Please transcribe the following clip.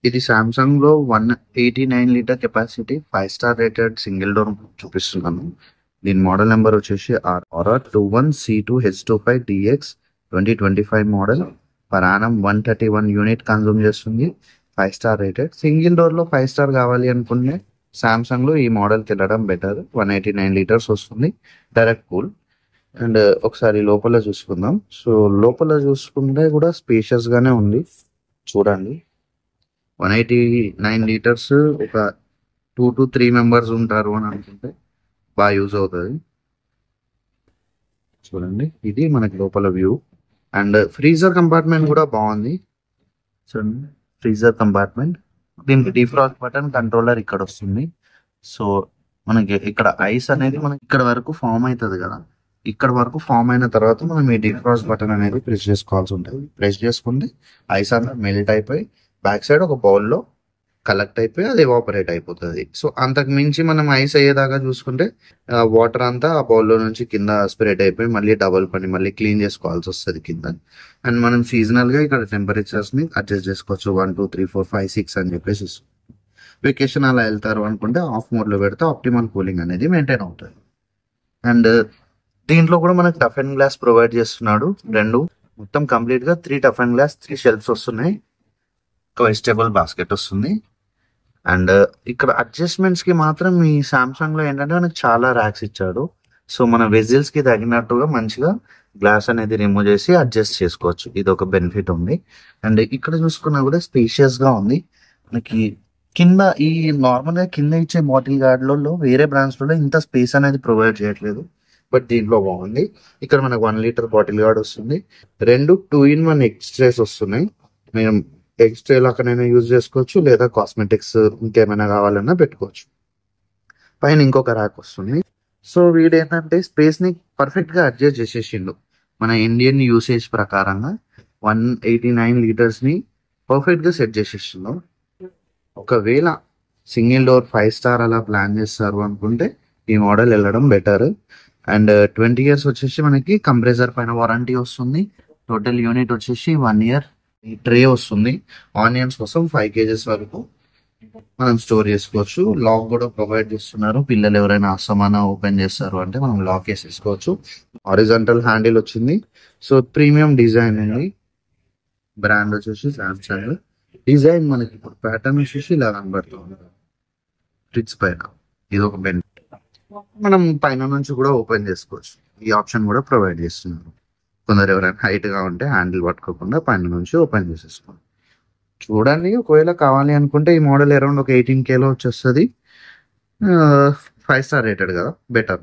ఇది సామ్సంగ్ లో 189 litre capacity 5 star rated single door చూపిస్తున్నాను. దీని మోడల్ నెంబర్ వచ్చేసి RR21C2H25DX 2025 model. Per annum 131 unit consume చేస్తుంది. 5 స్టార్ రేటెడ్. సింగిల్ డోర్ లో 5 స్టార్ కావాలి అనుకుంటే సామ్సంగ్ లో ఈ మోడల్ వెళ్ళడం బెటర్. 189 లీటర్స్ వస్తుంది, డైరెక్ట్ కూల్. అండ్ ఒకసారి లోపల చూసుకుందాం. సో లోపల చూసుకుంటే కూడా స్పేషియస్ గానే ఉంది. చూడండి, 189 లీటర్స్ ఒక 2 to 3 మెంబర్స్ ఉంటారు అని అనుకుంటే బాగా యూజ్ అవుతుంది. చూడండి, ఇది మనకి లోపల వ్యూ. అండ్ ఫ్రీజర్ కంపార్ట్మెంట్ కూడా బాగుంది. చూడండి, ఫ్రీజర్ కంపార్ట్మెంట్. దీనికి డిఫ్రాస్ట్ బటన్ కంట్రోలర్ ఇక్కడ వస్తుంది. సో మనకి ఇక్కడ ఐస్ అనేది మనకి ఇక్కడ వరకు ఫామ్ అవుతుంది కదా, ఇక్కడ వరకు ఫామ్ అయిన తర్వాత మనం ఈ డిఫ్రాస్ట్ బటన్ అనేది ప్రెస్ చేసుకోవాల్సి ఉంటుంది. ప్రెస్ చేసుకుంటే ఐస్ అంతా మెల్ట్ అయిపోయి బ్యాక్ సైడ్ ఒక బౌల్లో కలెక్ట్ అయిపోయి అది ఎవాపరేట్ అయిపోతుంది. సో అంతకు మించి మనం ఐస్ అయ్యేదాకా చూసుకుంటే వాటర్ అంతా ఆ బౌల్లో నుంచి కింద స్ప్రెడ్ అయిపోయి మళ్ళీ డబుల్ పని మళ్ళీ క్లీన్ చేసుకోవాల్సి వస్తుంది కింద. అండ్ మనం సీజనల్ గా ఇక్కడ టెంపరేచర్స్ ని అడ్జస్ట్ చేసుకోవచ్చు. 1 2 3 4 5 6 అని చెప్పేసి. వెకేషన్ అలా వెళ్తారు అనుకుంటే ఆఫ్ మోడ్ లో పెడితే ఆప్టిమల్ కూలింగ్ అనేది మెయింటైన్ అవుతుంది. అండ్ దీంట్లో కూడా మనకు టఫ్ అండ్ గ్లాస్ ప్రొవైడ్ చేస్తున్నాడు. రెండు మొత్తం కంప్లీట్ గా 3 టఫ్ అండ్ గ్లాస్ 3 షెల్ఫ్స్ వస్తున్నాయి. ఒక వెజిటేబుల్ బాస్కెట్ వస్తుంది. అండ్ ఇక్కడ అడ్జస్ట్మెంట్స్ కి మాత్రం ఈ సామ్సంగ్ లో ఏంటంటే మనకు చాలా ర్యాక్స్ ఇచ్చాడు. సో మన వెజిల్స్ కి తగినట్టుగా మంచిగా గ్లాస్ అనేది రిమూవ్ చేసి అడ్జస్ట్ చేసుకోవచ్చు. ఇది ఒక బెనిఫిట్ ఉంది. అండ్ ఇక్కడ చూసుకున్నా కూడా స్పేషియస్ గా ఉంది. మనకి కింద ఈ నార్మల్ గా కింద ఇచ్చే బాటిల్ గార్డ్లలో వేరే బ్రాండ్స్ లో ఇంత స్పేస్ అనేది ప్రొవైడ్ చేయట్లేదు. బట్ దీంట్లో బాగుంది. ఇక్కడ మనకు 1 లీటర్ బాటిల్ గార్డ్ వస్తుంది. 2 2-in-1 ఎక్స్ట్రేస్ వస్తున్నాయి. మేము ఎక్స్ట్రా లాకనైనా యూజ్ చేసుకోవచ్చు, లేదా కాస్మెటిక్స్ ఇంకేమైనా కావాలన్నా పెట్టుకోవచ్చు. పైన ఇంకొక ర్యాక్ వస్తుంది. సో వీడు ఏంటంటే స్పేస్ ని పర్ఫెక్ట్ గా అడ్జస్ట్ చేసేసిండు. మన ఇండియన్ యూసేజ్ ప్రకారంగా 189 లీటర్స్ ని పర్ఫెక్ట్ గా సెట్ చేసేసిండు. ఒకవేళ సింగిల్ డోర్ 5 స్టార్ అలా ప్లాన్ చేస్తారు అనుకుంటే ఈ మోడల్ వెళ్ళడం బెటర్. అండ్ 20 years వచ్చేసి మనకి కంప్రెసర్ పైన వారంటీ వస్తుంది. టోటల్ యూనిట్ వచ్చేసి 1 year. ఈ ట్రే వస్తుంది. ఆనియన్స్ కోసం 5 kgs వరకు మనం స్టోర్ చేసుకోవచ్చు. లాక్ కూడా ప్రొవైడ్ చేస్తున్నారు. పిల్లలు ఎవరైనా అసమాన ఓపెన్ చేస్తారు అంటే మనం లాక్ వేసేసుకోవచ్చు. హారిజాంటల్ హ్యాండిల్ వచ్చింది. సో ప్రీమియం డిజైన్ ఉంది. బ్రాండ్ వచ్చేసి సామ్సంగ్. డిజైన్ మనకి ఇప్పుడు ప్యాటర్న్ వచ్చేసి ఇలా కనబడుతుంది ఫ్రిడ్జ్ పైన. ఇది ఒక బెనిఫిట్. మనం పైన నుంచి కూడా ఓపెన్ చేసుకోవచ్చు. ఈ ఆప్షన్ కూడా ప్రొవైడ్ చేస్తున్నారు. కొందరు ఎవరైనా హైట్ గా ఉంటే హ్యాండిల్ పట్టుకోకుండా పైన నుంచి ఓపెన్ చేసేసుకోండి. చూడండి, ఒకవేళ కావాలి అనుకుంటే ఈ మోడల్ అరౌండ్ ఒక 18K లో వచ్చేస్తుంది. 5 స్టార్ రేటెడ్ కదా, బెటర్.